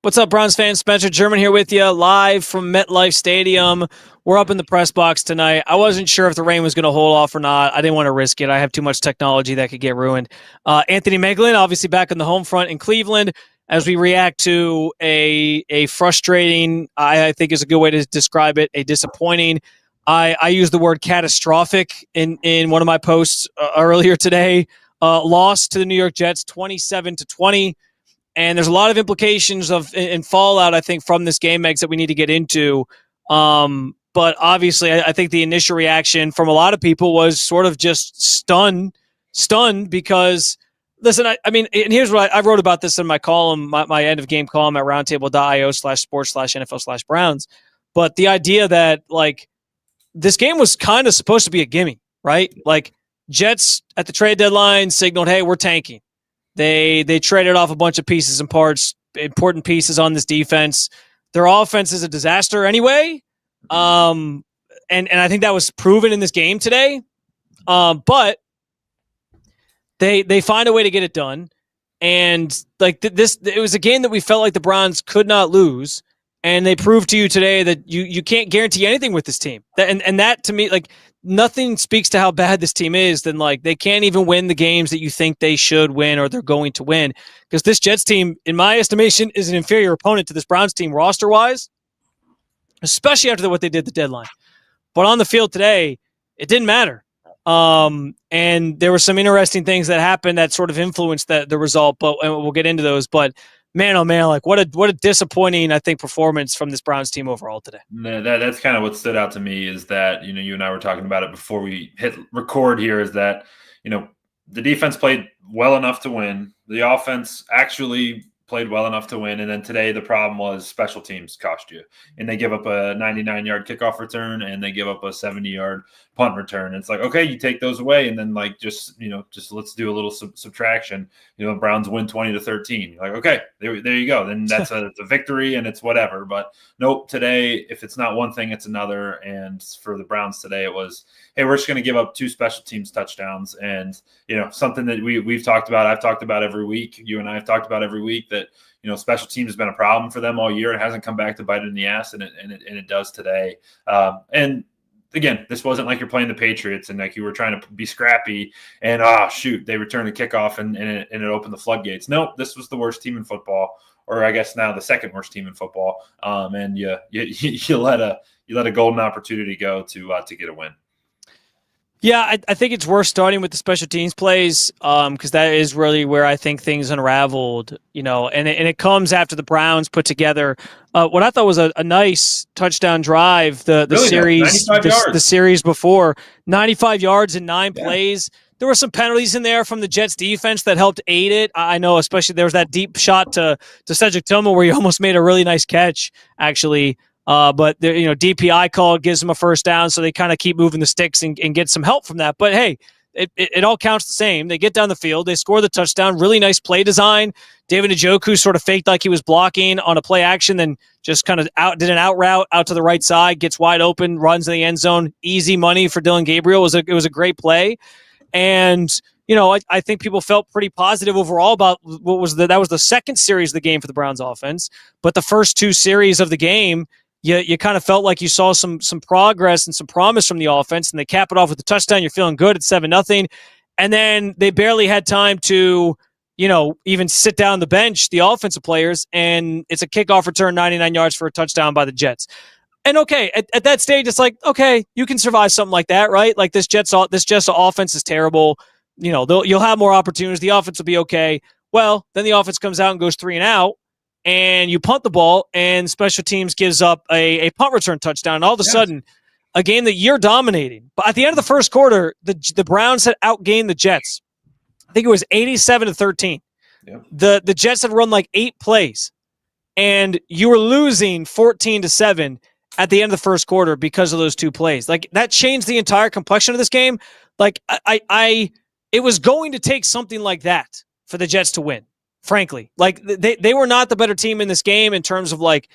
What's up, Browns fans? Spencer German here with you, live from MetLife Stadium. We're up in the press box tonight. I wasn't sure if the rain was going to hold off or not. I didn't want to risk it. I have too much technology that could get ruined. Anthony Moeglin, obviously back on the home front in Cleveland, as we react to a frustrating, I think is a good way to describe it, a disappointing. I used the word catastrophic in one of my posts earlier today. Loss to the New York Jets, 27-20. And there's a lot of implications and fallout, I think, from this game, Megs, that we need to get into. But obviously, I think the initial reaction from a lot of people was sort of just stunned because, listen, I mean, and here's what I wrote about this in my column, my end of game column at roundtable.io/sports/NFL/Browns. But the idea that, like, this game was kind of supposed to be a gimme, right? Like, Jets at the trade deadline signaled, hey, we're tanking. They traded off a bunch of pieces and parts, important pieces on this defense. Their offense is a disaster anyway. And I think that was proven in this game today. But they find a way to get it done. And like it was a game that we felt like the Browns could not lose. And they proved to you today that you can't guarantee anything with this team. And that, to me, like, nothing speaks to how bad this team is than, like, they can't even win the games that you think they should win or they're going to win. Because this Jets team, in my estimation, is an inferior opponent to this Browns team roster-wise, especially after what they did at the deadline. But on the field today, it didn't matter. And there were some interesting things that happened that sort of influenced the result, but we'll get into those. But man, oh man, like what a disappointing, I think, performance from this Browns team overall today. That's kind of what stood out to me is that, you and I were talking about it before we hit record here, is that, the defense played well enough to win. The offense actually played well enough to win. And then today the problem was special teams cost you. And they give up a 99-yard kickoff return and they give up a 70-yard punt return. It's like, okay, you take those away and then just let's do a little subtraction. Browns win 20-13. You're like, okay, there you go. Then that's a victory and it's whatever. But nope, today, if it's not one thing, it's another. And for the Browns today, it was, hey, we're just going to give up 2 special teams touchdowns. And, something that we've talked about, I've talked about every week, you and I have talked about every week, that, special teams has been a problem for them all year. It hasn't come back to bite it in the ass, and it does today. And again, this wasn't like you're playing the Patriots and like you were trying to be scrappy and they returned the kickoff and it opened the floodgates. No, this was the worst team in football, or I guess now the second worst team in football. And you let a golden opportunity go to get a win. Yeah, I think it's worth starting with the special teams plays because that is really where I think things unraveled, and it comes after the Browns put together what I thought was a nice touchdown drive, the series before, 95 yards in 9 plays. There were some penalties in there from the Jets defense that helped aid it. I know, especially there was that deep shot to Cedric Tillman where he almost made a really nice catch, actually. But DPI call gives them a first down, so they kind of keep moving the sticks and get some help from that. But hey, it all counts the same. They get down the field, they score the touchdown. Really nice play design. David Njoku sort of faked like he was blocking on a play action, then just kind of did an out route out to the right side, gets wide open, runs in the end zone. Easy money for Dylan Gabriel. It was a great play, and I think people felt pretty positive overall about that was the second series of the game for the Browns offense, but the first 2 series of the game. You kind of felt like you saw some progress and some promise from the offense, and they cap it off with the touchdown. You're feeling good at 7-0. And then they barely had time to, even sit down the bench, the offensive players, and it's a kickoff return, 99 yards for a touchdown by the Jets. And okay, at that stage, it's like, okay, you can survive something like that, right? Like this Jets offense is terrible. You'll have more opportunities. The offense will be okay. Well, then the offense comes out and goes 3 and out. And you punt the ball, and special teams gives up a punt return touchdown. And all of a sudden, a game that you're dominating. But at the end of the first quarter, the Browns had outgained the Jets. I think it was 87-13. Yep. The Jets had run like 8 plays, and you were losing 14-7 at the end of the first quarter because of those 2 plays. Like, that changed the entire complexion of this game. Like, it was going to take something like that for the Jets to win. Frankly, like they were not the better team in this game in terms of, like,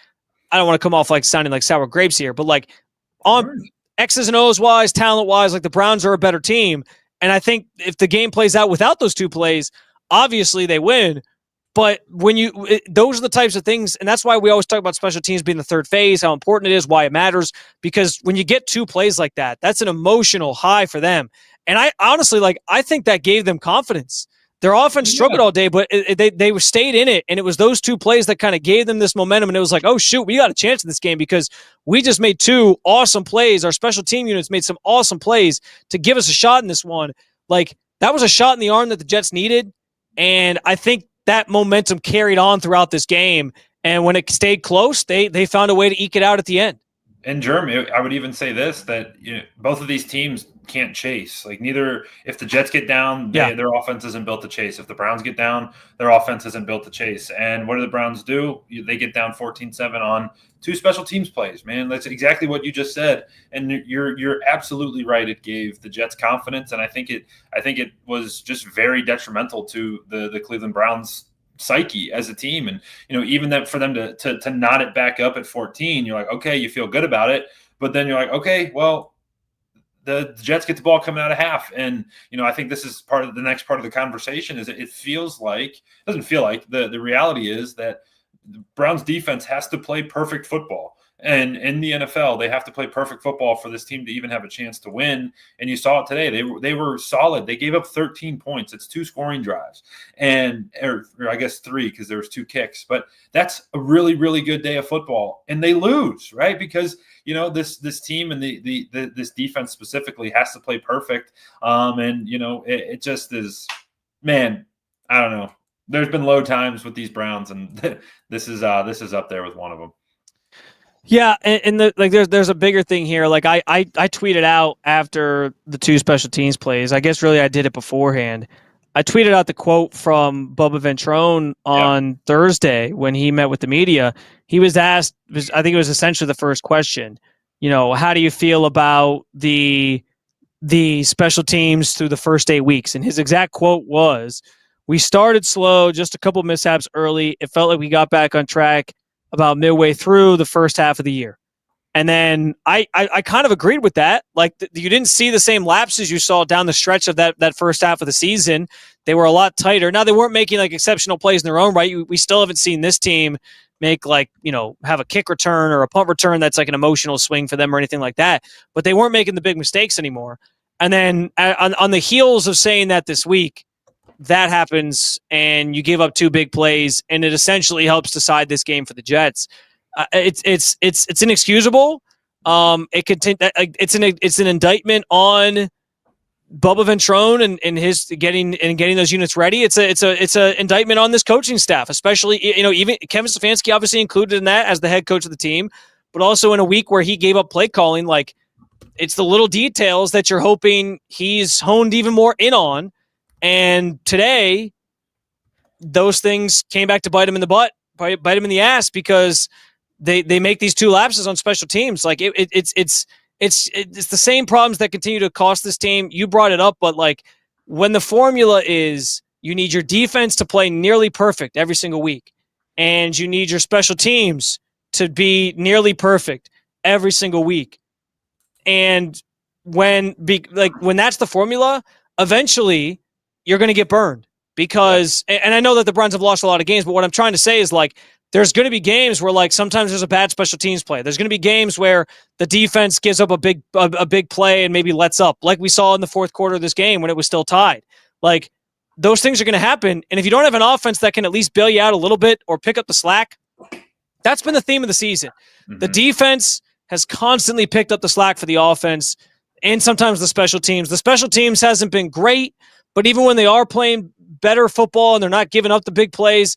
I don't want to come off like sounding like sour grapes here, but like on X's and O's wise, talent wise, like the Browns are a better team. And I think if the game plays out without those 2 plays, obviously they win. But those are the types of things, and that's why we always talk about special teams being the third phase, how important it is, why it matters. Because when you get 2 plays like that, that's an emotional high for them. And I honestly, I think that gave them confidence. Their offense struggled all day, but they stayed in it, and it was those 2 plays that kind of gave them this momentum. And it was like, oh shoot, we got a chance in this game because we just made 2 awesome plays. Our special team units made some awesome plays to give us a shot in this one. Like, that was a shot in the arm that the Jets needed, and I think that momentum carried on throughout this game. And when it stayed close, they found a way to eke it out at the end. And Germany, I would even say this, that both of these teams can't chase. Like, neither, if the Jets get down, their offense isn't built to chase. If the Browns get down, their offense isn't built to chase. And what do the Browns do? They get down 14-7 on 2 special teams plays, man. That's exactly what you just said. And you're absolutely right. It gave the Jets confidence, and I think it was just very detrimental to the Cleveland Browns psyche as a team. And even that, for them to knot it back up at 14, you're like, okay, you feel good about it, but then you're like, okay, well, the Jets get the ball coming out of half. And I think this is part of the next part of the conversation. Is it doesn't feel like the reality is that the Browns defense has to play perfect football. And in the NFL, they have to play perfect football for this team to even have a chance to win. And you saw it today. They were solid. They gave up 13 points. It's 2 scoring drives, or I guess 3 because there was 2 kicks. But that's a really, really good day of football. And they lose, right? Because this team and this defense specifically has to play perfect. It just is, man. I don't know. There's been low times with these Browns, and this is up there with one of them. Yeah, and there's a bigger thing here. Like I tweeted out after the 2 special teams plays. I guess really I did it beforehand. I tweeted out the quote from Bubba Ventrone on Thursday when he met with the media. He was asked, I think it was essentially the first question, how do you feel about the special teams through the first 8 weeks? And his exact quote was, "We started slow, just a couple mishaps early. It felt like we got back on track about midway through the first half of the year." And then I kind of agreed with that. Like, you didn't see the same lapses you saw down the stretch of that first half of the season. They were a lot tighter. Now, they weren't making exceptional plays in their own right. We still haven't seen this team make have a kick return or a punt return that's like an emotional swing for them or anything like that. But they weren't making the big mistakes anymore. And then on the heels of saying that this week, that happens, and you give up 2 big plays, and it essentially helps decide this game for the Jets. It's inexcusable. It's an indictment on Bubba Ventrone and his getting those units ready. It's a indictment on this coaching staff, especially even Kevin Stefanski obviously included in that as the head coach of the team, but also in a week where he gave up play calling. Like, it's the little details that you're hoping he's honed even more in on. And today, those things came back to bite him in the butt, bite him in the ass, because they make these 2 lapses on special teams. Like, it's the same problems that continue to cost this team. You brought it up, but when the formula is you need your defense to play nearly perfect every single week, and you need your special teams to be nearly perfect every single week, and when that's the formula, eventually you're going to get burned. Because, and I know that the Browns have lost a lot of games, but what I'm trying to say is there's going to be games where sometimes there's a bad special teams play. There's going to be games where the defense gives up a big play and maybe lets up, like we saw in the fourth quarter of this game when it was still tied. Those things are going to happen. And if you don't have an offense that can at least bail you out a little bit or pick up the slack, that's been the theme of the season. Mm-hmm. The defense has constantly picked up the slack for the offense, and sometimes the special teams. The special teams hasn't been great, but even when they are playing better football and they're not giving up the big plays,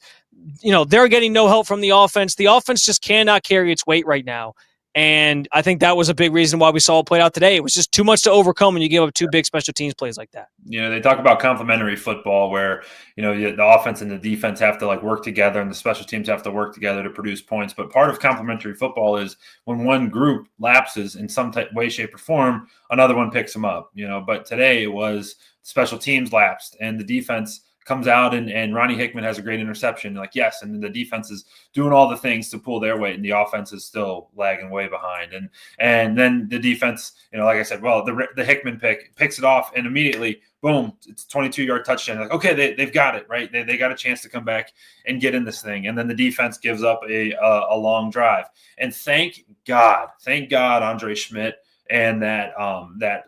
they're getting no help from the offense. The offense just cannot carry its weight right now. And I think that was a big reason why we saw it played out today. It was just too much to overcome when you give up 2 big special teams plays like that. They talk about complementary football where, the offense and the defense have to work together and the special teams have to work together to produce points. But part of complementary football is when one group lapses in some way, shape, or form, another one picks them up, But today it was special teams lapsed and the defense comes out and Ronnie Hickman has a great interception. Like, yes, and the defense is doing all the things to pull their weight, and the offense is still lagging way behind. And then the defense, like I said, well, the Hickman picks it off, and immediately, boom, it's a 22-yard touchdown. Like, okay, they've got it, right? They got a chance to come back and get in this thing. And then the defense gives up a long drive. And thank God, Andre Schmidt and that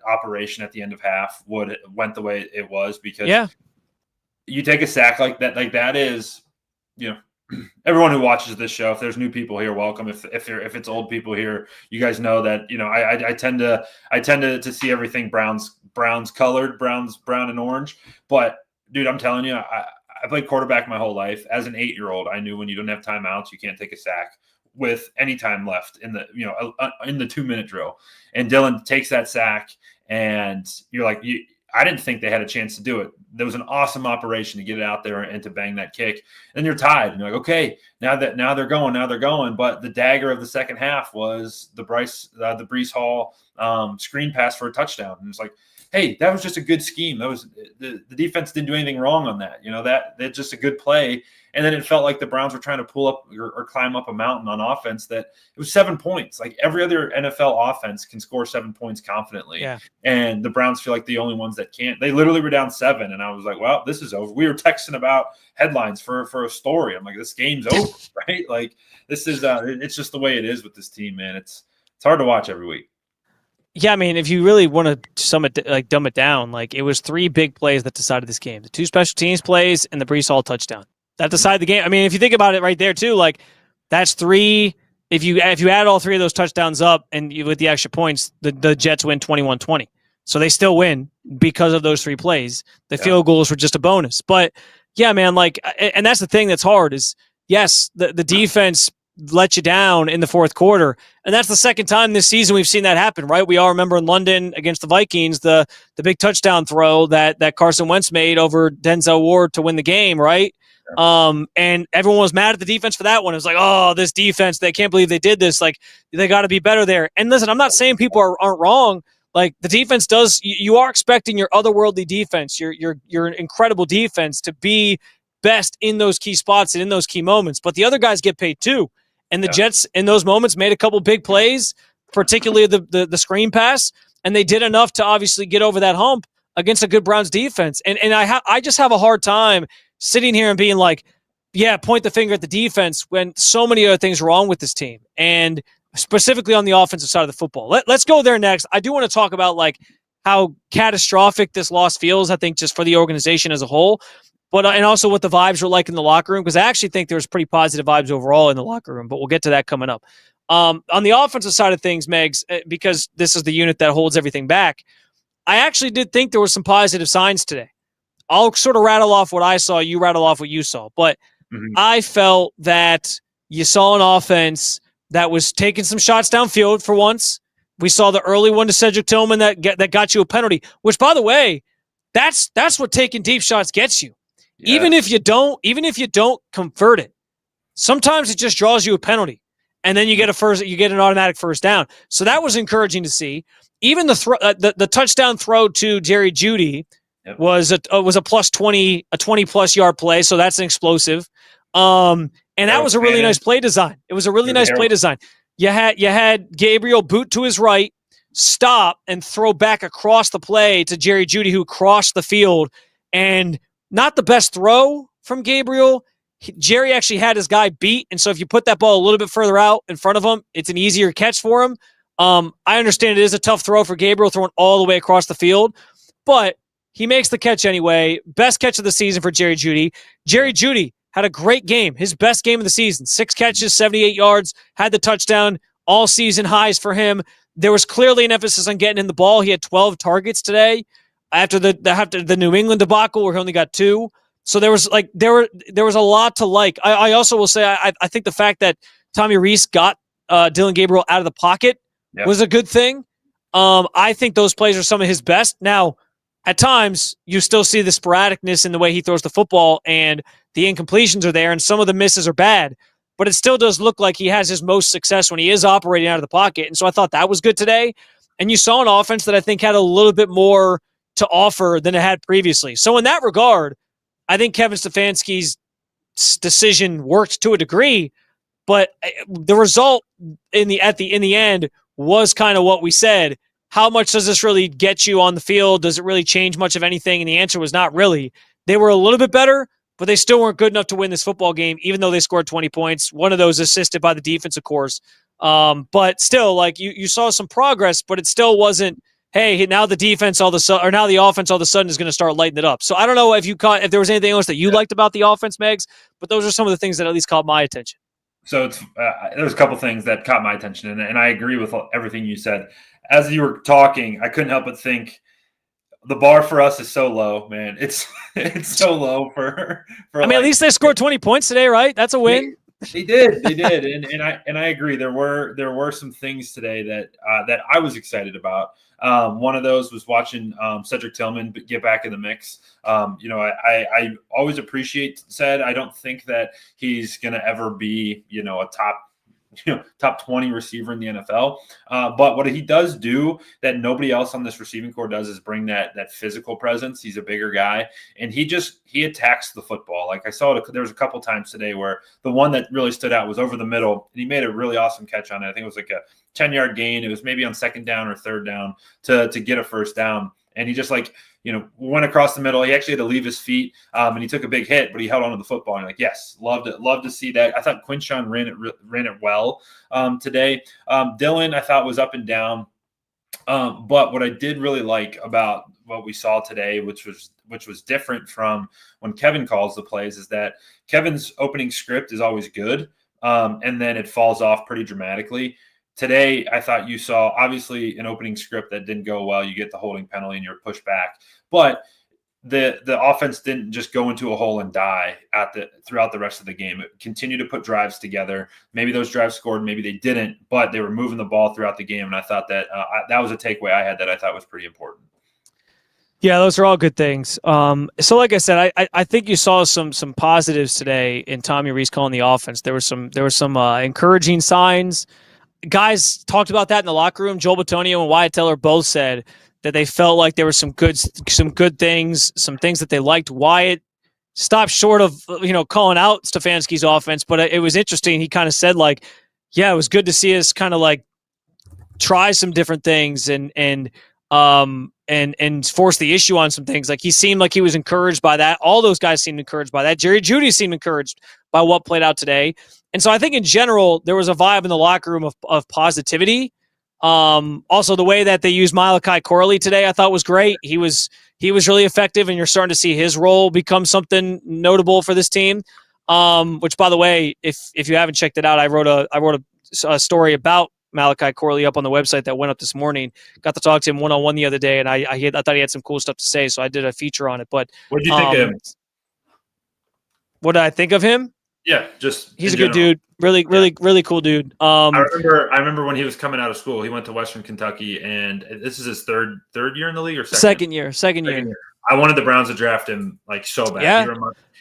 operation at the end of half went the way it was, because you take a sack like that is, everyone who watches this show, if there's new people here, welcome. If it's old people here, you guys know that, I tend to see everything Browns colored, brown and orange. But dude, I'm telling you, I played quarterback my whole life. As an 8-year-old, I knew when you don't have timeouts, you can't take a sack with any time left in the 2-minute drill. And Dylan takes that sack, and you're like, I didn't think they had a chance to do it. There was an awesome operation to get it out there and to bang that kick. And you're tied. And you're like, okay, now they're going. But the dagger of the second half was the Breece Hall screen pass for a touchdown. And it's like, hey, that was just a good scheme. That was the defense didn't do anything wrong on that. That's just a good play. And then it felt like the Browns were trying to pull up or climb up a mountain on offense. That it was 7 points. Like, every other NFL offense can score 7 points confidently. Yeah. And the Browns feel like the only ones that can't. They literally were down 7. And I was like, well, this is over. We were texting about headlines for a story. I'm like, this game's over, right? Like, this is it's just the way it is with this team, man. It's hard to watch every week. Yeah, I mean, if you really want to dumb it down, like, it was 3 big plays that decided this game: the 2 special teams plays and the Breece Hall touchdown. That decided the game. I mean, if you think about it right there too, like, that's 3. If you add all 3 of those touchdowns up and with the extra points, the Jets win 21-20. So they still win because of those 3 plays. The field goals were just a bonus. But yeah, man, like, and that's the thing that's hard is, yes, the defense let you down in the fourth quarter. And that's the second time this season we've seen that happen, right? We all remember in London against the Vikings, the big touchdown throw that Carson Wentz made over Denzel Ward to win the game, right? And everyone was mad at the defense for that one. It was like, oh, this defense, they can't believe they did this. Like, they got to be better there. And listen, I'm not saying people aren't wrong. Like, the defense does, you are expecting your otherworldly defense, your incredible defense to be best in those key spots and in those key moments. But the other guys get paid too. And the Jets in those moments made a couple big plays, particularly the screen pass, and they did enough to obviously get over that hump against a good Browns defense. And I just have a hard time sitting here and being like, yeah, point the finger at the defense when so many other things are wrong with this team, and specifically on the offensive side of the football. Let's go there next. I do want to talk about, like, how catastrophic this loss feels, I think, just for the organization as a whole. But and also what the vibes were like in the locker room, because I actually think there's pretty positive vibes overall in the locker room, but we'll get to that coming up. On the offensive side of things, Megs, because this is the unit that holds everything back, I actually did think there were some positive signs today. I'll sort of rattle off what I saw, you rattle off what you saw. But I felt that you saw an offense that was taking some shots downfield for once. We saw the early one to Cedric Tillman that got you a penalty, which, by the way, that's what taking deep shots gets you. Yeah. Even if you don't convert it, sometimes it just draws you a penalty, and then you get an automatic first down. So that was encouraging to see. Even the touchdown throw to Jerry Jeudy was a plus 20, a 20+ yard play. So that's an explosive. And that was a really nice play design. It was a really nice play design. You had Gabriel boot to his right, stop, and throw back across the play to Jerry Jeudy, who crossed the field. And not the best throw from Gabriel. Jerry actually had his guy beat, and so if you put that ball a little bit further out in front of him, it's an easier catch for him. I understand it is a tough throw for Gabriel, throwing all the way across the field, but he makes the catch anyway. Best catch of the season for Jerry Jeudy. Jerry Jeudy had a great game, his best game of the season. 6 catches, 78 yards, had the touchdown, all season highs for him. There was clearly an emphasis on getting in the ball. He had 12 targets today. After the New England debacle, where he only got 2, so there was a lot to like. I also will say I think the fact that Tommy Rees got Dylan Gabriel out of the pocket was a good thing. I think those plays are some of his best. Now, at times you still see the sporadicness in the way he throws the football, and the incompletions are there, and some of the misses are bad. But it still does look like he has his most success when he is operating out of the pocket, and so I thought that was good today. And you saw an offense that I think had a little bit more to offer than it had previously. So in that regard, I think Kevin Stefanski's decision worked to a degree, but the result in the end was kind of what we said. How much does this really get you on the field? Does it really change much of anything? And the answer was not really. They were a little bit better, but they still weren't good enough to win this football game, even though they scored 20 points. One of those assisted by the defense, of course. But still, like you saw some progress, but it still wasn't. Hey, now the defense now the offense all of a sudden is going to start lighting it up. So I don't know if there was anything else that you liked about the offense, Megs, but those are some of the things that at least caught my attention. So there's a couple things that caught my attention, and I agree with everything you said. As you were talking, I couldn't help but think the bar for us is so low, man. It's so low for. I mean, at least they scored 20 points today, right? That's a win. They did, and I agree. There were some things today that I was excited about. One of those was watching Cedric Tillman get back in the mix. I always appreciate said. I don't think that he's going to ever be a top 20 receiver in the NFL. But what he does do that nobody else on this receiving core does is bring that physical presence. He's a bigger guy, and he attacks the football. Like I saw there was a couple times today where the one that really stood out was over the middle, and he made a really awesome catch on it. I think it was like a 10-yard gain. It was maybe on second down or third down to get a first down. And he just went across the middle. He actually had to leave his feet, and he took a big hit, but he held onto the football. And yes, love to see that. I thought Quinshawn ran it well today. Dylan, I thought was up and down. But what I did really like about what we saw today, which was different from when Kevin calls the plays, is that Kevin's opening script is always good, and then it falls off pretty dramatically. Today, I thought you saw obviously an opening script that didn't go well. You get the holding penalty and you're pushed back, but the offense didn't just go into a hole and die throughout the rest of the game. It continued to put drives together. Maybe those drives scored, maybe they didn't, but they were moving the ball throughout the game. And I thought that that was a takeaway I had that I thought was pretty important. Yeah, those are all good things. So like I said, I think you saw some positives today in Tommy Rees calling the offense. There were some encouraging signs. Guys talked about that in the locker room. Joel Bitonio and Wyatt Teller both said that they felt like there were some good things, some things that they liked. Wyatt stopped short of calling out Stefanski's offense, but it was interesting. He kind of said yeah, it was good to see us kind of try some different things and force the issue on some things. Like he seemed like he was encouraged by that. All those guys seemed encouraged by that. Jerry Jeudy seemed encouraged by what played out today. And so I think in general, there was a vibe in the locker room of positivity. Also, the way that they used Malachi Corley today, I thought was great. He was really effective, and you're starting to see his role become something notable for this team. Which, by the way, if you haven't checked it out, I wrote a story about Malachi Corley up on the website that went up this morning. Got to talk to him one-on-one the other day, and I thought he had some cool stuff to say, so I did a feature on it. But what did you think of him? What did I think of him? Yeah, he's a good dude. Really cool dude. I remember when he was coming out of school, he went to Western Kentucky, and this is his third year in the league or second year. I wanted the Browns to draft him so bad. Yeah.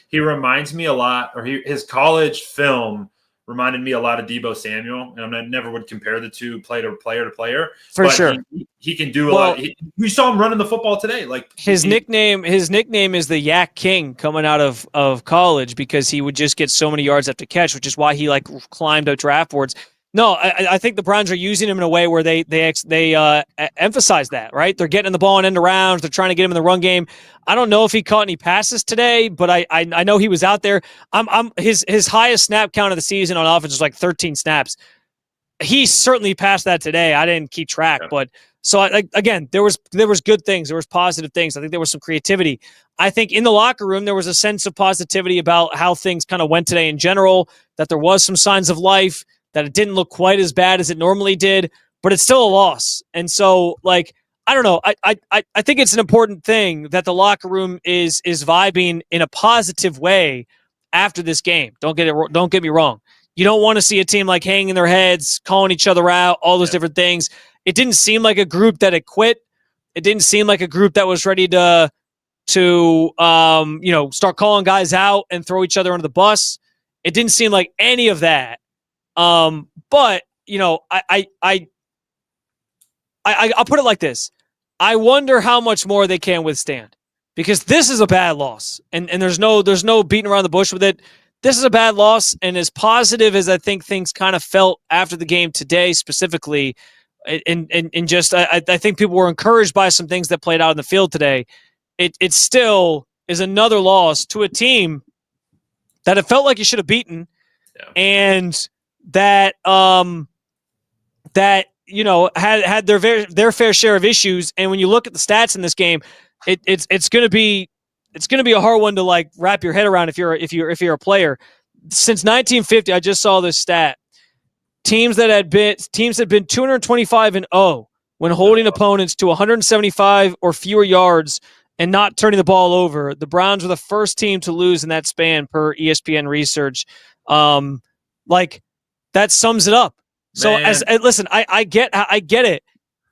He reminds me a lot, or his college film reminded me a lot of Deebo Samuel, and I never would compare the two player to player. For sure. He can do a lot. We saw him running the football today. His nickname is the Yak King coming out of college because he would just get so many yards after catch, which is why he climbed up draft boards. No, I think the Browns are using him in a way where they emphasize that, right? They're getting the ball in end arounds. They're trying to get him in the run game. I don't know if he caught any passes today, but I know he was out there. His highest snap count of the season on offense was 13 snaps. He certainly passed that today. I didn't keep track, but so again, there was good things. There was positive things. I think there was some creativity. I think in the locker room there was a sense of positivity about how things kind of went today in general. That there was some signs of life. That it didn't look quite as bad as it normally did, but it's still a loss. And so, I don't know. I think it's an important thing that the locker room is vibing in a positive way after this game. Don't get me wrong. You don't want to see a team hanging their heads, calling each other out, all those different things. It didn't seem like a group that had quit. It didn't seem like a group that was ready to start calling guys out and throw each other under the bus. It didn't seem like any of that. But I'll put it like this. I wonder how much more they can withstand. because this is a bad loss, and there's no beating around the bush with it. This is a bad loss, and as positive as I think things kind of felt after the game today, specifically, and just I think people were encouraged by some things that played out in the field today. It still is another loss to a team that it felt like you should have beaten, and that had their fair share of issues. And when you look at the stats in this game, it's going to be a hard one to like wrap your head around if you're a player. Since 1950, I just saw this stat. Teams had been 225-0 when holding opponents to 175 or fewer yards and not turning the ball over. The Browns were the first team to lose in that span per ESPN research. Like that sums it up. So listen, I get it.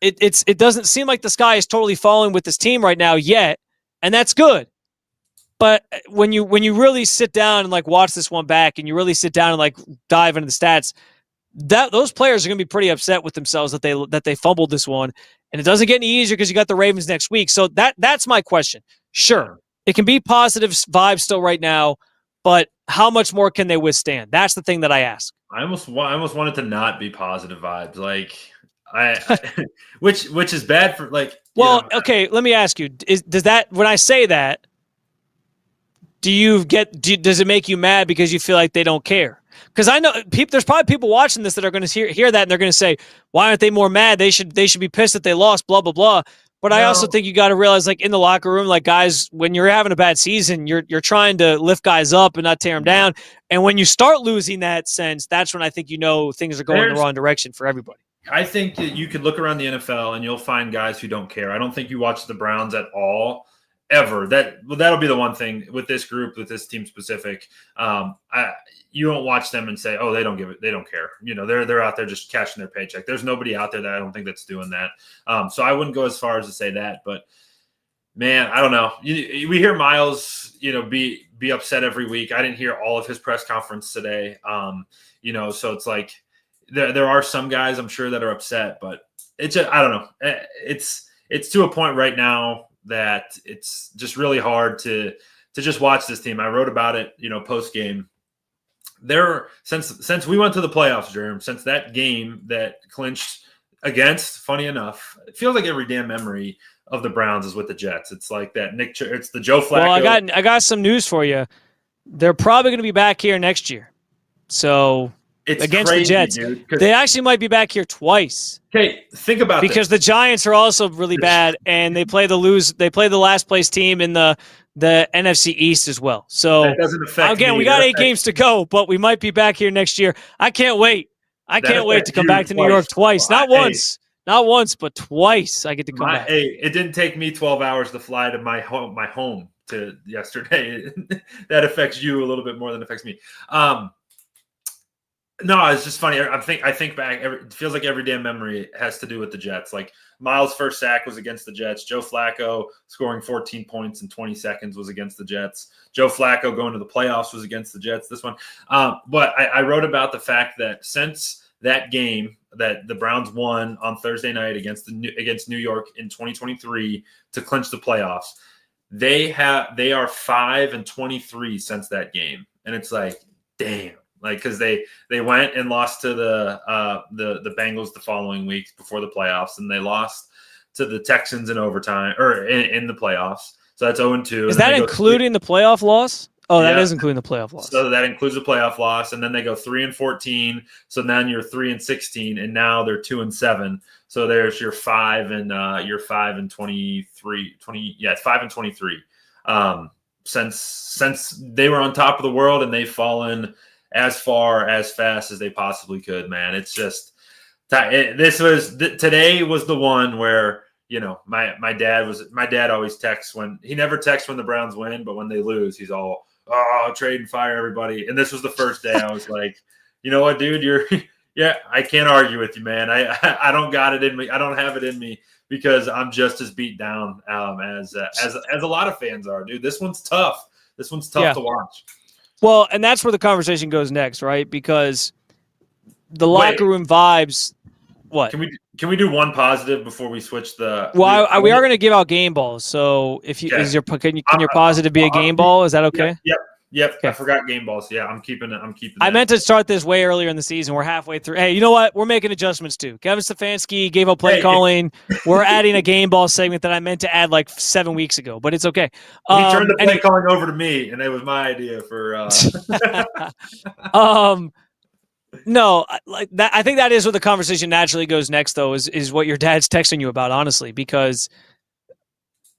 It doesn't seem like the sky is totally falling with this team right now yet, and that's good. But when you really sit down and like watch this one back, and you really sit down and like dive into the stats, those players are going to be pretty upset with themselves that they fumbled this one, and it doesn't get any easier because you got the Ravens next week. So that's my question. Sure, it can be positive vibes still right now, but how much more can they withstand? That's the thing that I ask. I almost wanted to not be positive vibes, like which is bad for like. Well, okay, let me ask you: does that when I say that, does it make you mad because you feel like they don't care? Because I know there's probably people watching this that are going to hear that and they're going to say, "Why aren't they more mad? They should be pissed that they lost." Blah blah blah. But I also think you got to realize, like in the locker room, like guys, when you're having a bad season, you're trying to lift guys up and not tear them down. And when you start losing that sense, that's when I think things are going in the wrong direction for everybody. I think that you could look around the NFL and you'll find guys who don't care. I don't think you watch the Browns at all. Ever. That'll be the one thing with this group, with this team specific. You don't watch them and say, "Oh, they don't give it. They don't care." They're out there just cashing their paycheck. There's nobody out there that I don't think that's doing that. So I wouldn't go as far as to say that, but man, I don't know. We hear Miles, be upset every week. I didn't hear all of his press conference today. So it's like there are some guys I'm sure that are upset, but it's just, I don't know. It's to a point right now that it's just really hard to just watch this team. I wrote about it, post game. Since we went to the playoffs, Jerm, since that game that clinched against, funny enough, it feels like every damn memory of the Browns is with the Jets. It's like that it's the Joe Flacco. Well, I got some news for you. They're probably going to be back here next year. So it's against crazy, the Jets, dude, they actually might be back here twice. Okay, think about because this. The Giants are also really bad, and they play the last place team in the NFC East as well. So that doesn't affect again, me. we got 8 games to go, but we might be back here next year. I can't wait. I can't wait to come back to New York twice. Not once, but twice. I get to come back. Hey, it didn't take me 12 hours to fly to my home to yesterday. That affects you a little bit more than it affects me. No, it's just funny. I think back. It feels like every damn memory has to do with the Jets. Like Miles' first sack was against the Jets. Joe Flacco scoring 14 points in 20 seconds was against the Jets. Joe Flacco going to the playoffs was against the Jets. This one, but I wrote about the fact that since that game that the Browns won on Thursday night against New York in 2023 to clinch the playoffs, they are 5-23 since that game, and it's like, damn. Like, because they went and lost to the Bengals the following week before the playoffs, and they lost to the Texans in overtime or in the playoffs. So that's 0-2. Is that including the playoff loss? Oh, yeah. That is including the playoff loss. So that includes the playoff loss, and then they go 3-14. So then you're 3-16, and now they're 2-7. So there's your 5-23. It's 5-23. Since they were on top of the world, and they've fallen as far as fast as they possibly could, man. It's just today was the one where my dad always texts he never texts when the Browns win, but when they lose, he's all trade and fire everybody. And this was the first day I was like, you know what, dude, I can't argue with you, man. I don't got it in me. I don't have it in me because I'm just as beat down as a lot of fans are, dude. This one's tough. This one's tough to watch. Well, and that's where the conversation goes next, right? Because the locker room vibes What? Can we do one positive before we switch the? Well, we are going to give out game balls. So if you Okay. can your positive be a game ball? Is that okay? Yep. Okay. I forgot game balls. Yeah, I'm keeping it. I meant to start this way earlier in the season. We're halfway through. Hey, you know what? We're making adjustments too. Kevin Stefanski gave up play calling. We're adding a game ball segment that I meant to add like 7 weeks ago, but it's okay. He turned the play calling over to me, and it was my idea for. No, like that. I think that is where the conversation naturally goes next, though. Is what your dad's texting you about, honestly, because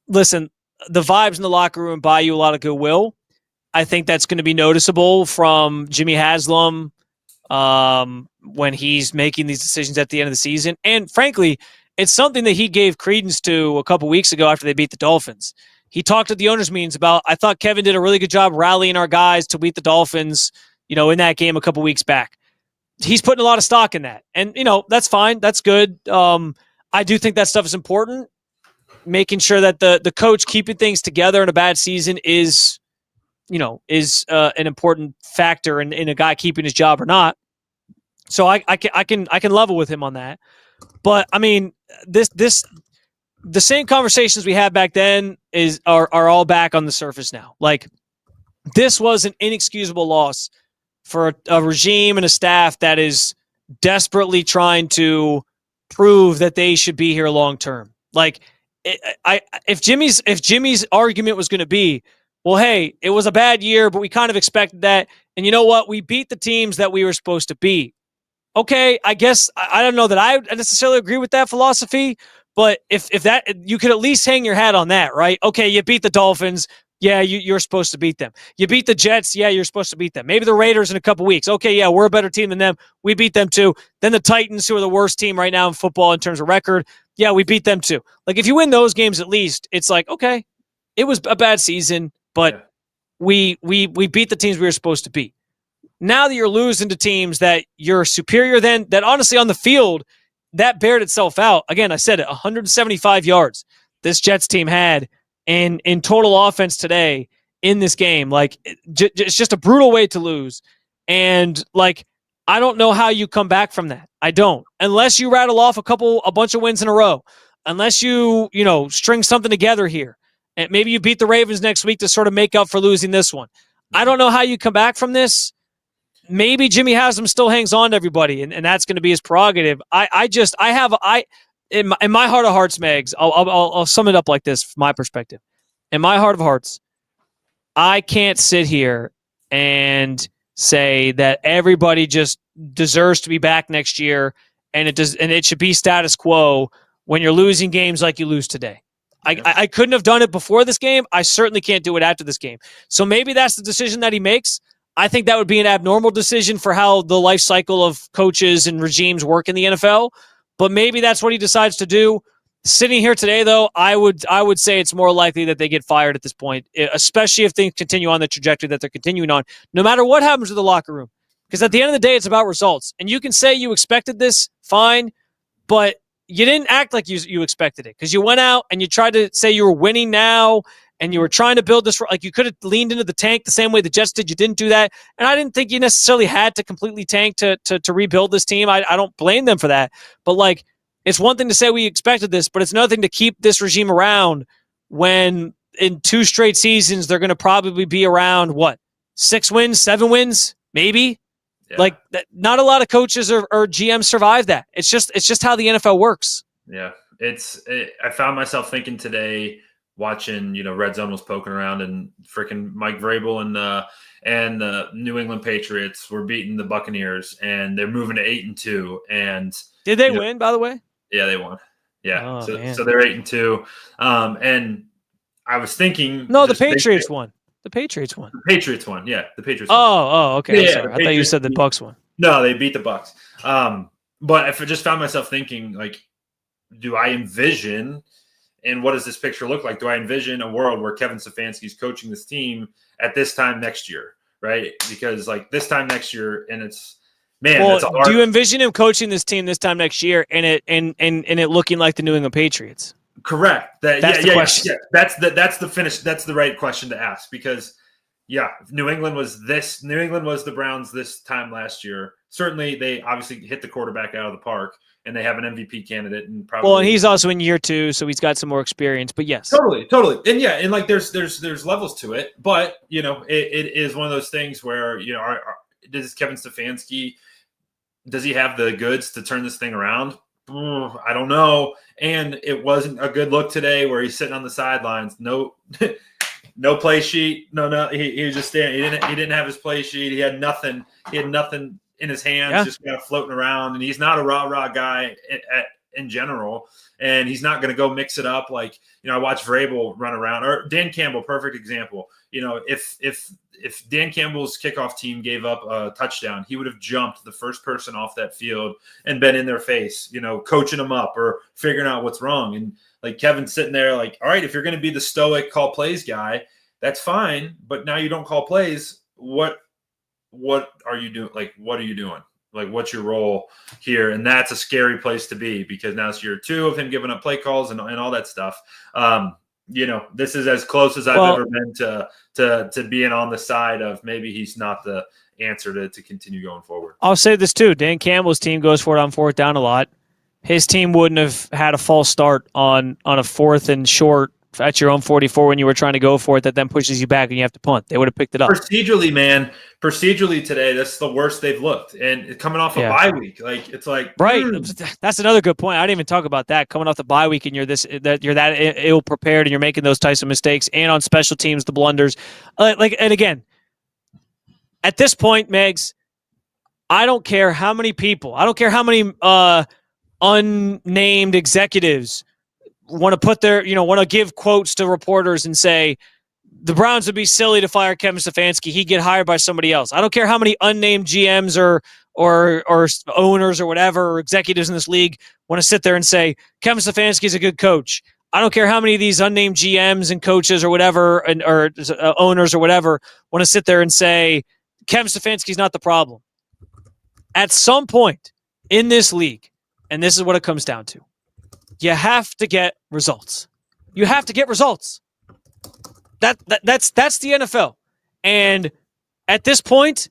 listen, the vibes in the locker room buy you a lot of goodwill. I think that's going to be noticeable from Jimmy Haslam when he's making these decisions at the end of the season. And frankly, it's something that he gave credence to a couple weeks ago after they beat the Dolphins. He talked at the owners' meetings about, I thought Kevin did a really good job rallying our guys to beat the Dolphins, in that game a couple weeks back. He's putting a lot of stock in that. And, that's fine. That's good. I do think that stuff is important. Making sure that the coach keeping things together in a bad season is an important factor in a guy keeping his job or not. So I can level with him on that. But I mean, the same conversations we had back then are all back on the surface now. Like, this was an inexcusable loss for a regime and a staff that is desperately trying to prove that they should be here long term. Like, if Jimmy's argument was going to be, well, hey, it was a bad year, but we kind of expected that. And you know what? We beat the teams that we were supposed to beat. Okay, I guess I don't know that I necessarily agree with that philosophy, but if that, you could at least hang your hat on that, right? Okay, you beat the Dolphins. Yeah, you're supposed to beat them. You beat the Jets. Yeah, you're supposed to beat them. Maybe the Raiders in a couple weeks. Okay, yeah, we're a better team than them. We beat them too. Then the Titans, who are the worst team right now in football in terms of record. Yeah, we beat them too. Like, if you win those games at least, it's like, okay, it was a bad season, but we beat the teams we were supposed to beat. Now that you're losing to teams that you're superior than, that honestly on the field, that bared itself out. Again, I said it, 175 yards this Jets team had in total offense today in this game. Like, it's just a brutal way to lose. And like, I don't know how you come back from that. I don't. Unless you rattle off a bunch of wins in a row. Unless you string something together here. And maybe you beat the Ravens next week to sort of make up for losing this one. I don't know how you come back from this. Maybe Jimmy Haslam still hangs on to everybody, and that's going to be his prerogative. In my heart of hearts, Megs, I'll sum it up like this from my perspective. In my heart of hearts, I can't sit here and say that everybody just deserves to be back next year, and it should be status quo when you're losing games like you lose today. I couldn't have done it before this game. I certainly can't do it after this game. So maybe that's the decision that he makes. I think that would be an abnormal decision for how the life cycle of coaches and regimes work in the NFL. But maybe that's what he decides to do. Sitting here today, though, I would say it's more likely that they get fired at this point, especially if things continue on the trajectory that they're continuing on, no matter what happens to the locker room. Because at the end of the day, it's about results. And you can say you expected this, fine, but you didn't act like you expected it, because you went out and you tried to say you were winning now and you were trying to build this. Like, you could have leaned into the tank the same way the Jets did. You didn't do that. And I didn't think you necessarily had to completely tank to rebuild this team. I don't blame them for that. But like, it's one thing to say we expected this, but it's another thing to keep this regime around when in 2 straight seasons they're going to probably be around, 6 wins, 7 wins, maybe? Yeah. Like, not a lot of coaches or GMs survive that. It's just how the NFL works. Yeah, I found myself thinking today, watching, Red Zone was poking around, and freaking Mike Vrabel and the New England Patriots were beating the Buccaneers, and they're moving to 8-2. And did they win, by the way? Yeah, they won. Yeah, oh, so they're 8-2. And I was thinking, no, the Patriots won. The Patriots won. The Patriots won. Yeah, the Patriots won. Oh, okay. Yeah, sorry. I thought you said the Bucs won. No, they beat the Bucs. But I just found myself thinking, like, do I envision, and what does this picture look like? Do I envision a world where Kevin Stefanski's coaching this team at this time next year, right? Because like this time next year, and it's that's a hard. Do you envision him coaching this team this time next year, and it looking like the New England Patriots? Correct. That's the question. Yeah. That's the finish. That's the right question to ask, because New England was the Browns this time last year. certainly they obviously hit the quarterback out of the park, and they have an MVP candidate, and Well, and probably he's also in year 2, so he's got some more experience. But yes, totally, and yeah, and like there's levels to it, but it is one of those things where does Kevin Stefanski, does he have the goods to turn this thing around? I don't know. And it wasn't a good look today where he's sitting on the sidelines. No, no play sheet. No. He was just standing. He didn't have his play sheet. He had nothing. He had nothing in his hands, just kind of floating around. And he's not a rah guy in general. And he's not going to go mix it up. Like, I watched Vrabel run around, or Dan Campbell, perfect example. If Dan Campbell's kickoff team gave up a touchdown, he would have jumped the first person off that field and been in their face, coaching them up or figuring out what's wrong. And like Kevin's sitting there like, all right, if you're going to be the stoic call plays guy, that's fine. But now you don't call plays. What are you doing? Like, what are you doing? Like, what's your role here? And that's a scary place to be, because now it's year 2 of him giving up play calls and all that stuff. This is as close as I've ever been to being on the side of maybe he's not the answer to continue going forward. I'll say this too. Dan Campbell's team goes for it on 4th down a lot. His team wouldn't have had a false start on a 4th and short at your own 44 when you were trying to go for it, that then pushes you back and you have to punt. They would have picked it up. Procedurally today, that's the worst they've looked. And coming off a bye week, like it's like right. That's another good point. I didn't even talk about that. Coming off the bye week and you're that ill prepared and you're making those types of mistakes, and on special teams, the blunders. And again, at this point, Megs, I don't care how many people, I don't care how many unnamed executives want to give quotes to reporters and say the Browns would be silly to fire Kevin Stefanski. He'd get hired by somebody else. I don't care how many unnamed GMs or owners or whatever, or executives in this league want to sit there and say Kevin Stefanski is a good coach. I don't care how many of these unnamed GMs and coaches or whatever, or owners or whatever, want to sit there and say Kevin Stefanski is not the problem. At some point in this league, and this is what it comes down to, you have to get results. You have to get results. That's the NFL. And at this point,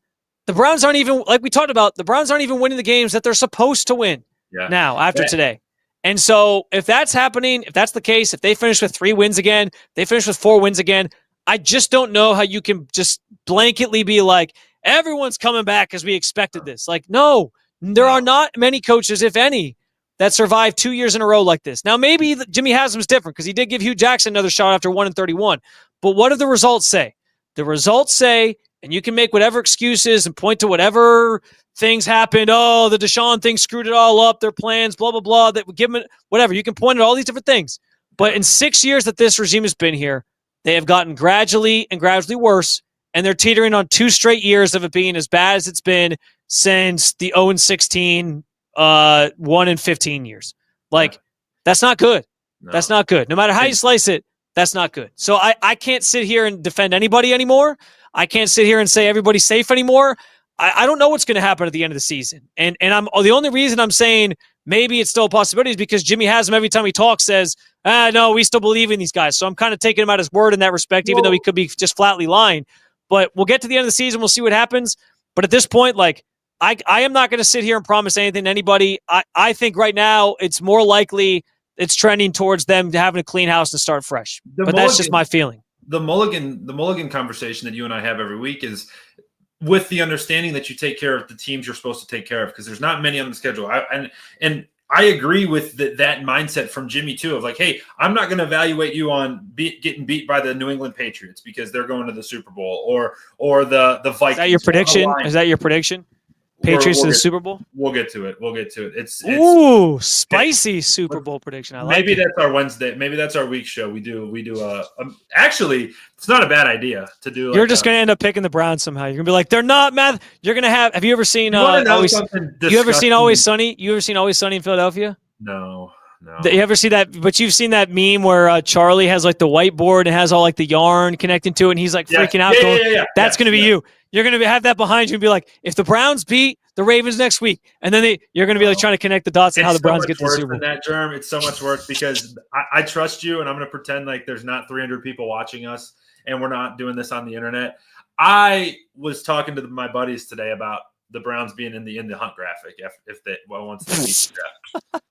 the Browns aren't even, like we talked about, the Browns aren't even winning the games that they're supposed to win now after today. And so if that's happening, if that's the case, if they finish with 3 wins again, they finish with 4 wins again, I just don't know how you can just blanketly be like, everyone's coming back as we expected this. Like, no, there are not many coaches, if any, that survived 2 years in a row like this. Now, maybe Jimmy Haslam's different because he did give Hugh Jackson another shot after 1-31. But what do the results say? The results say, and you can make whatever excuses and point to whatever things happened. Oh, the Deshaun thing screwed it all up, their plans, blah, blah, blah. That would give them whatever. You can point at all these different things. But in 6 years that this regime has been here, they have gotten gradually worse, and they're teetering on 2 straight years of it being as bad as it's been since the 0-16, 1-15 years. Like, that's not good. No. That's not good. No matter how you slice it, that's not good. So I can't sit here and defend anybody anymore. I can't sit here and say everybody's safe anymore. I don't know what's going to happen at the end of the season. And I'm the only reason I'm saying maybe it's still a possibility is because Jimmy Haslam, every time he talks, says, no, we still believe in these guys. So I'm kind of taking him at his word in that respect, even though he could be just flatly lying. But we'll get to the end of the season. We'll see what happens. But at this point, like, I am not going to sit here and promise anything to anybody. I think right now it's more likely it's trending towards them having a clean house and start fresh. That's just my feeling. The Mulligan conversation that you and I have every week is with the understanding that you take care of the teams you're supposed to take care of, because there's not many on the schedule. And I agree with that mindset from Jimmy too, of like, hey, I'm not going to evaluate you on getting beat by the New England Patriots because they're going to the Super Bowl or the Vikings. Is that your prediction? Is that your prediction? Patriots to the Super Bowl? We'll get to it. It's spicy Super Bowl prediction. I like maybe that's our Wednesday. Maybe that's our week show. We do actually, it's not a bad idea to do. You're just going to end up picking the Browns somehow. You're going to be like, they're not math. You're going to have you ever seen Always Sunny? You ever seen Always Sunny in Philadelphia? No. You ever see that? But you've seen that meme where Charlie has like the whiteboard and has all like the yarn connecting to it, and he's like freaking out. That's going to be you. You're going to have that behind you and be like, if the Browns beat the Ravens next week, and then you're going to be like trying to connect the dots on how the Browns get to the Super Bowl. That germ, it's so much worse because I trust you, and I'm going to pretend like there's not 300 people watching us, and we're not doing this on the internet. I was talking to my buddies today about the Browns being in the hunt graphic if they once they beat the draft.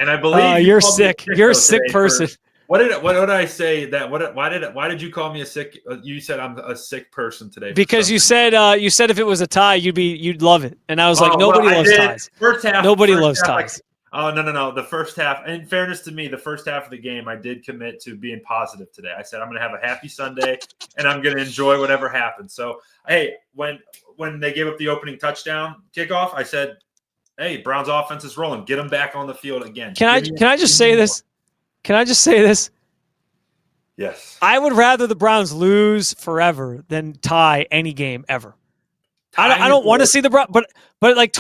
And I believe you're sick. You're a sick person. What did I say? Why did you call me a sick? You said I'm a sick person today because you said if it was a tie, you'd love it, and I was like, nobody loves ties. First half, nobody loves ties. Oh, no. The first half, in fairness to me, the first half of the game, I did commit to being positive today. I said, I'm going to have a happy Sunday and I'm going to enjoy whatever happens. So, hey, when they gave up the opening touchdown kickoff, I said, hey, Browns offense is rolling. Get them back on the field again. Can I just say this? Can I just say this? Yes. I would rather the Browns lose forever than tie any game ever. I don't want to see the Browns, but like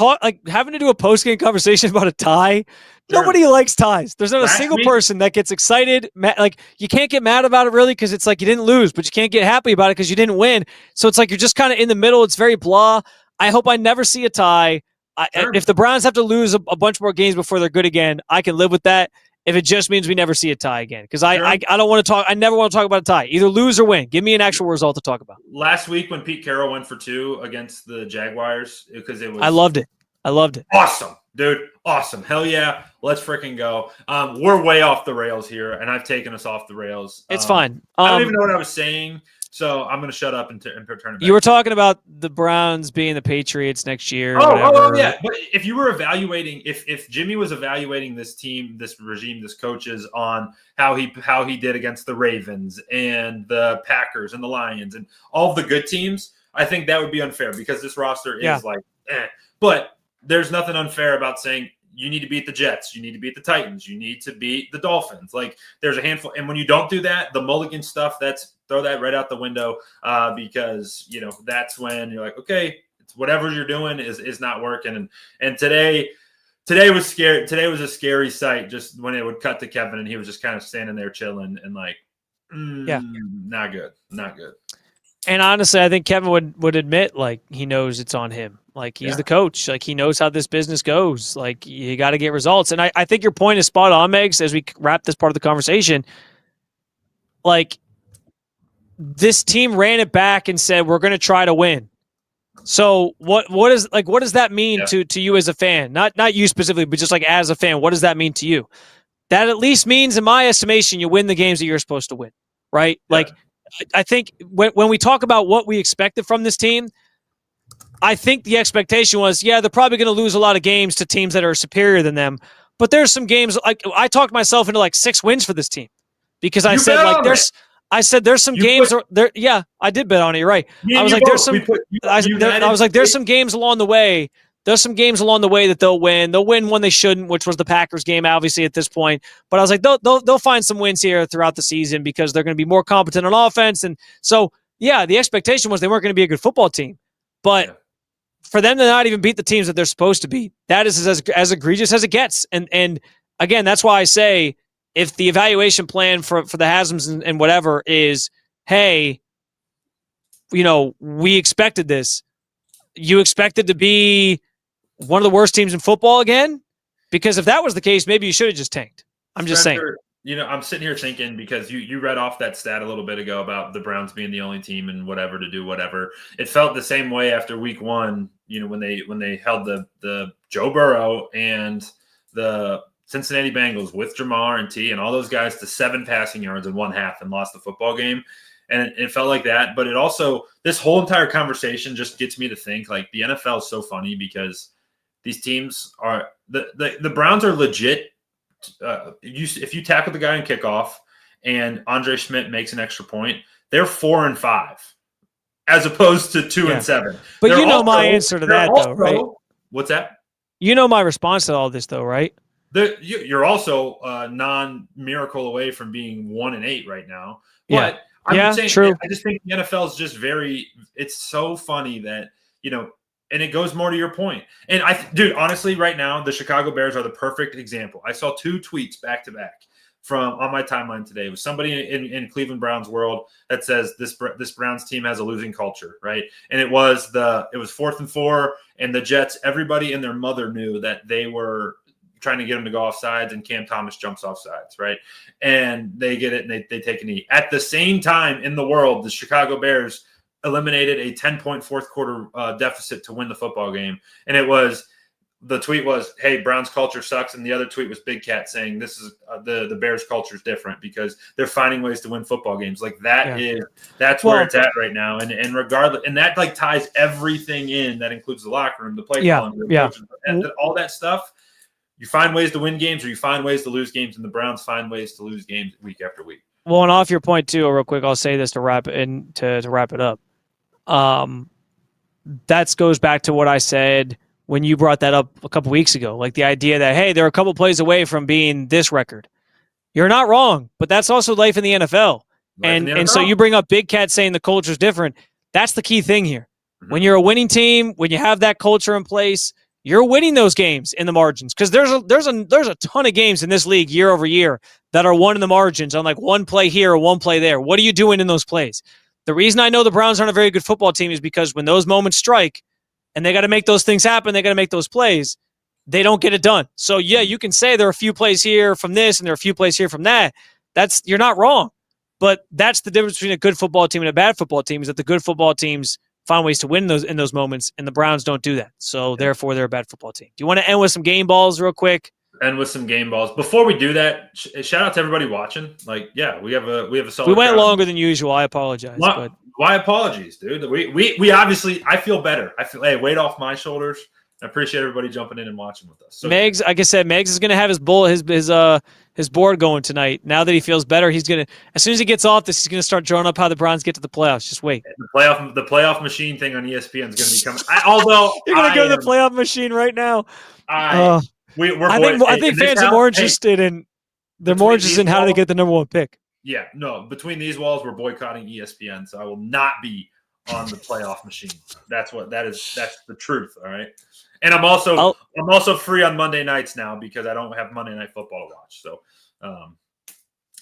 having to do a post-game conversation about a tie. Sure. Nobody likes ties. There's not a single person that gets excited. Like you can't get mad about it really because it's like you didn't lose, but you can't get happy about it because you didn't win. So it's like you're just kind of in the middle. It's very blah. I hope I never see a tie. Sure. If the Browns have to lose a bunch more games before they're good again, I can live with that. If it just means we never see a tie again, because I don't want to talk. I never want to talk about a tie. Either lose or win. Give me an actual result to talk about. Last week when Pete Carroll went for 2 against the Jaguars, because it was. I loved it. Awesome, dude. Awesome. Hell yeah. Let's freaking go. We're way off the rails here, and I've taken us off the rails. It's fine. I don't even know what I was saying. So I'm going to shut up and turn it back. You were talking about the Browns being the Patriots next year. Oh, yeah. But if you were evaluating, if Jimmy was evaluating this team, this regime, this coaches on how he did against the Ravens and the Packers and the Lions and all the good teams, I think that would be unfair because this roster is like, eh. But there's nothing unfair about saying you need to beat the Jets. You need to beat the Titans. You need to beat the Dolphins. Like there's a handful. And when you don't do that, the mulligan stuff, throw that right out the window because, that's when you're like, okay, it's whatever you're doing is not working. And today was scary. Today was a scary sight just when it would cut to Kevin and he was just kind of standing there chilling and like, not good. And honestly, I think Kevin would admit like he knows it's on him. Like he's the coach. Like he knows how this business goes. Like you got to get results. And I think your point is spot on, Megs, as we wrap this part of the conversation. Like this team ran it back and said, we're going to try to win. So what does that mean to you as a fan? Not you specifically, but just like as a fan, what does that mean to you? That at least means, in my estimation, you win the games that you're supposed to win, right? Yeah. Like I think when we talk about what we expected from this team, I think the expectation was, they're probably going to lose a lot of games to teams that are superior than them. But there's some games like I talked myself into like 6 wins for this team because I said like there's some games there. Yeah, I did bet on it. You're right. I was like, there's some games along the way. There's some games along the way that they'll win. They'll win when they shouldn't, which was the Packers game, obviously at this point. But I was like, they'll find some wins here throughout the season because they're going to be more competent on offense. And so, the expectation was they weren't going to be a good football team. But for them to not even beat the teams that they're supposed to beat, that is as egregious as it gets. And again, that's why I say if the evaluation plan for the Hasms and whatever is, hey, we expected this. You expected to be one of the worst teams in football again? Because if that was the case, maybe you should have just tanked. I'm just saying. I'm sitting here thinking because you read off that stat a little bit ago about the Browns being the only team and whatever to do whatever. It felt the same way after week 1, when they held the Joe Burrow and the Cincinnati Bengals with Jamar and T and all those guys to 7 passing yards in 1/2 and lost the football game. And it felt like that. But it also, this whole entire conversation just gets me to think like the NFL is so funny because these teams are the Browns are legit. If you tackle the guy in kickoff and Andre Schmidt makes an extra point, they're 4-5 as opposed to 2-7. But my answer to that though, right? What's that? My response to all this though, right? You're also non-miracle away from being 1-8 right now. But I'm saying, true. I just think the NFL is just it's so funny that, and it goes more to your point. And dude, honestly, right now, the Chicago Bears are the perfect example. I saw 2 tweets back to back on my timeline today. It was somebody in Cleveland Browns world that says this Browns team has a losing culture, right? And it was 4th and 4, and the Jets, everybody and their mother knew that they were trying to get him to go off sides, and Cam Thomas jumps off sides, right? And they get it, and they take a knee. At the same time in the world, the Chicago Bears eliminated a 10-point fourth quarter deficit to win the football game. And it was, the tweet was, "Hey, Browns culture sucks," and the other tweet was Big Cat saying, "This is the Bears culture is different because they're finding ways to win football games." Like that's where it's at right now, and regardless, and that like ties everything in. That includes the locker room, the play calling, the coaches, all that stuff. You find ways to win games, or you find ways to lose games, and the Browns find ways to lose games week after week. Well, and off your point too, real quick, I'll say this to wrap it up. That goes back to what I said when you brought that up a couple weeks ago, like the idea that, hey, they're a couple plays away from being this record. You're not wrong, but that's also life in the NFL. And so you bring up Big Cat saying the culture's different. That's the key thing here. Mm-hmm. When you're a winning team, when you have that culture in place, you're winning those games in the margins, because there's a ton of games in this league year over year that are won in the margins on like one play here or one play there. What are you doing in those plays? The reason I know the Browns aren't a very good football team is because when those moments strike and they got to make those things happen, they got to make those plays, they don't get it done. So yeah, you can say there are a few plays here from this and there are a few plays here from that. You're not wrong. But that's the difference between a good football team and a bad football team, is that the good football teams find ways to win in those moments, and the Browns don't do that. So therefore, they're a bad football team. Do you want to end with some game balls real quick? End with some game balls. Before we do that, shout out to everybody watching. Like, yeah, we have a solid. We went longer than usual. I apologize. But why apologies, dude? We obviously, I feel better. I feel, hey, weight off my shoulders. I appreciate everybody jumping in and watching with us. So, Megs, like I said, Megs is going to have his board going tonight. Now that he feels better, he's going to, as soon as he gets off this, he's going to start drawing up how the Browns get to the playoffs. Just wait. The playoff machine thing on ESPN is going to be coming. Although you're going to go to the playoff machine right now. I think fans are more interested in how do they get the number one pick. Yeah, no. Between these walls, we're boycotting ESPN, so I will not be on the playoff machine. That's the truth. All right. And I'm also free on Monday nights now because I don't have Monday Night Football to watch. So,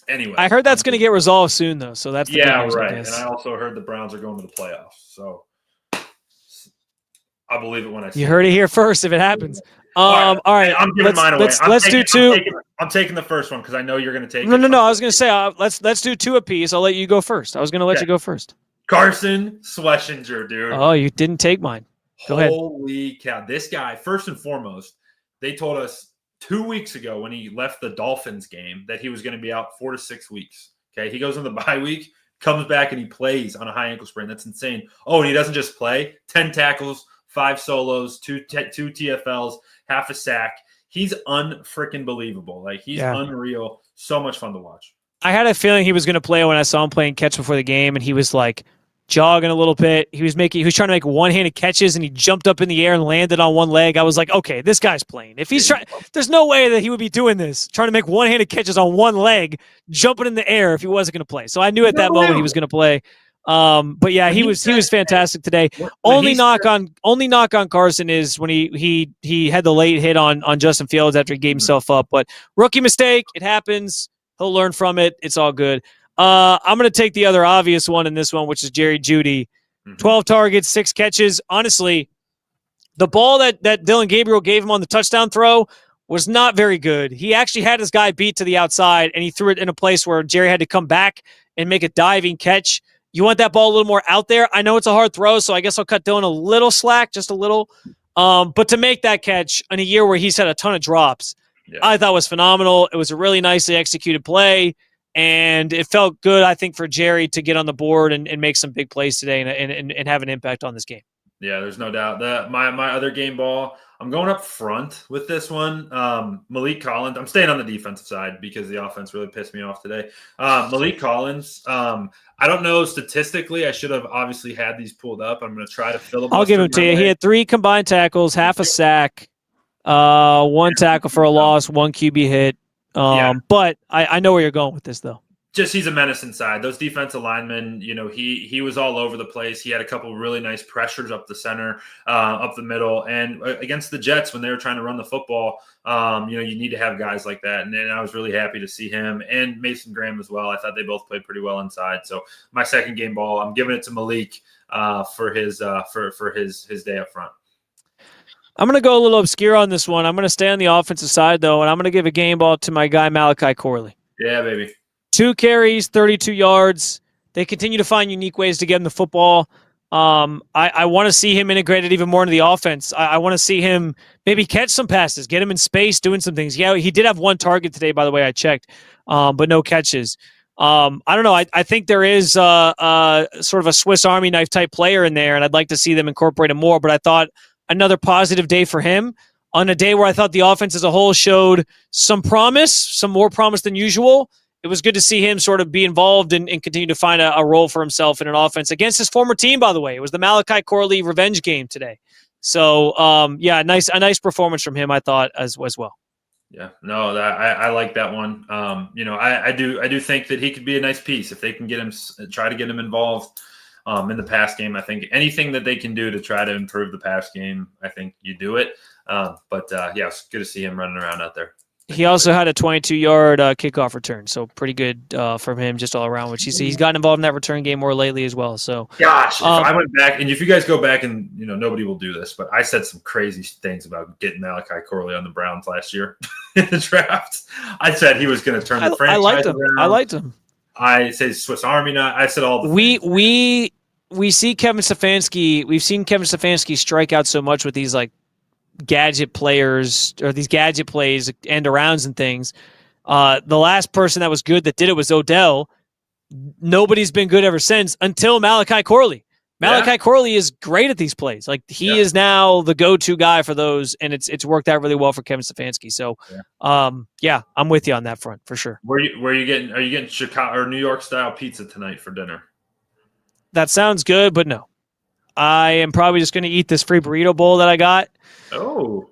anyway, I heard that's going to get resolved soon, though. So that's the right. And I also heard the Browns are going to the playoffs. So I believe it when I see you heard it here first. If it happens, all right. I'm giving mine away. Let's do two. I'm taking the first one because I know you're going to take. No. I was going to say let's do two apiece. I'll let you go first. I was going to let you go first. Carson Schlesinger, dude. Oh, you didn't take mine. Go ahead. Holy cow. This guy, first and foremost, they told us 2 weeks ago when he left the Dolphins game that he was going to be out 4 to 6 weeks. Okay. He goes on the bye week, comes back, and he plays on a high ankle sprain. That's insane. Oh, and he doesn't just play. 10 tackles, 5 solos, 2 TFLs, half a sack. He's unfreaking believable. Like, he's unreal. So much fun to watch. I had a feeling he was going to play when I saw him playing catch before the game, and he was like jogging a little bit. He was trying to make one-handed catches, and he jumped up in the air and landed on one leg. I was like, okay, this guy's playing. If he's trying, there's no way that he would be doing this, trying to make one-handed catches on one leg, jumping in the air if he wasn't going to play. So I knew at that moment he was going to play. But yeah, he was fantastic today. Only knock on Carson is when he had the late hit on Justin Fields after he gave himself up. But rookie mistake, it happens. He'll learn from it. It's all good. I'm going to take the other obvious one in this one, which is Jerry Jeudy. 12 targets, 6 catches. Honestly, the ball that Dylan Gabriel gave him on the touchdown throw was not very good. He actually had his guy beat to the outside, and he threw it in a place where Jerry had to come back and make a diving catch. You want that ball a little more out there. I know it's a hard throw, so I guess I'll cut Dylan a little slack, just a little. But to make that catch in a year where he's had a ton of drops, I thought was phenomenal. It was a really nicely executed play, and it felt good, I think, for Jerry to get on the board and make some big plays today and have an impact on this game. Yeah, there's no doubt. My other game ball, I'm going up front with this one. Malik Collins. I'm staying on the defensive side because the offense really pissed me off today. Malik Collins. I don't know statistically. I should have obviously had these pulled up. I'm going to try to filibuster. I'll give him to you. He had 3 combined tackles, half a sack, 1 tackle for a loss, 1 QB hit. But I know where you're going with this, though. Just he's a menace inside. Those defensive linemen, he was all over the place. He had a couple really nice pressures up the center, up the middle. And against the Jets, when they were trying to run the football, you need to have guys like that. And I was really happy to see him and Mason Graham as well. I thought they both played pretty well inside. So my second game ball, I'm giving it to Malik for his day up front. I'm going to go a little obscure on this one. I'm going to stay on the offensive side, though, and I'm going to give a game ball to my guy, Malachi Corley. Yeah, baby. 2 carries, 32 yards. They continue to find unique ways to get him the football. I want to see him integrated even more into the offense. I want to see him maybe catch some passes, get him in space, doing some things. Yeah, he did have one target today, by the way, I checked, but no catches. I don't know. I think there is sort of a Swiss Army knife type player in there, and I'd like to see them incorporate him more. But I thought another positive day for him on a day where I thought the offense as a whole showed some promise, some more promise than usual. It was good to see him sort of be involved and continue to find a role for himself in an offense against his former team, by the way. It was the Malachi Corley revenge game today. So, a nice performance from him, I thought, as well. Yeah, no, I like that one. I do think that he could be a nice piece if they can try to get him involved in the pass game. I think anything that they can do to try to improve the pass game, I think you do it. It's good to see him running around out there. He also had a 22-yard kickoff return, so pretty good from him just all around. Which he's gotten involved in that return game more lately as well. So, gosh, if I went back, and if you guys go back, and nobody will do this, but I said some crazy things about getting Malachi Corley on the Browns last year in the draft. I said he was going to turn the franchise around. I liked him. I say Swiss Army knife. I said all the things. We see Kevin Stefanski. We've seen Kevin Stefanski strike out so much with these like gadget players or these gadget plays and arounds and things. The last person that was good that did it was Odell. Nobody's been good ever since until Malachi Corley. Malachi Corley is great at these plays. Like he is now the go-to guy for those, and it's worked out really well for Kevin Stefanski. So, I'm with you on that front for sure. Are you getting Chicago or New York style pizza tonight for dinner? That sounds good, but no. I am probably just going to eat this free burrito bowl that I got. Oh.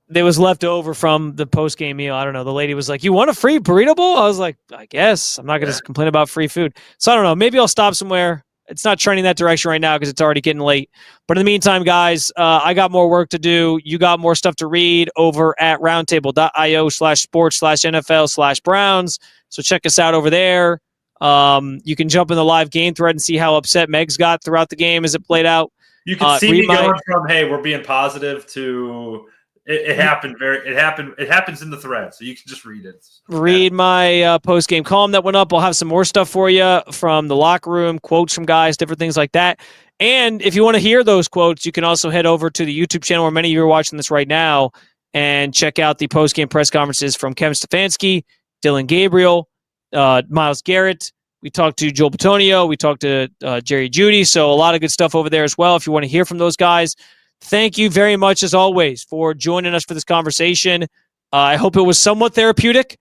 There was left over from the post-game meal. I don't know. The lady was like, "You want a free burrito bowl?" I was like, "I guess." I'm not going to complain about free food. So I don't know. Maybe I'll stop somewhere. It's not trending that direction right now because it's already getting late. But in the meantime, guys, I got more work to do. You got more stuff to read over at roundtable.io/sports/NFL/Browns. So check us out over there. You can jump in the live game thread and see how upset Megs got throughout the game as it played out. You can see me going from, hey, we're being positive to it happened. It happens in the thread, so you can just read it. Read my post-game column that went up. I'll have some more stuff for you from the locker room, quotes from guys, different things like that. And if you want to hear those quotes, you can also head over to the YouTube channel where many of you are watching this right now and check out the post-game press conferences from Kevin Stefanski, Dylan Gabriel, Myles Garrett. We talked to Joel Bitonio. We talked to Jerry Jeudy. So a lot of good stuff over there as well if you want to hear from those guys. Thank you very much, as always, for joining us for this conversation. I hope it was somewhat therapeutic,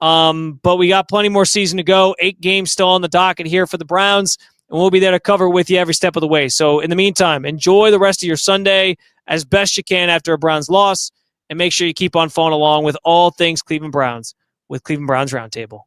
but we got plenty more season to go. 8 games still on the docket here for the Browns, and we'll be there to cover with you every step of the way. So in the meantime, enjoy the rest of your Sunday as best you can after a Browns loss, and make sure you keep on following along with all things Cleveland Browns with Cleveland Browns Roundtable.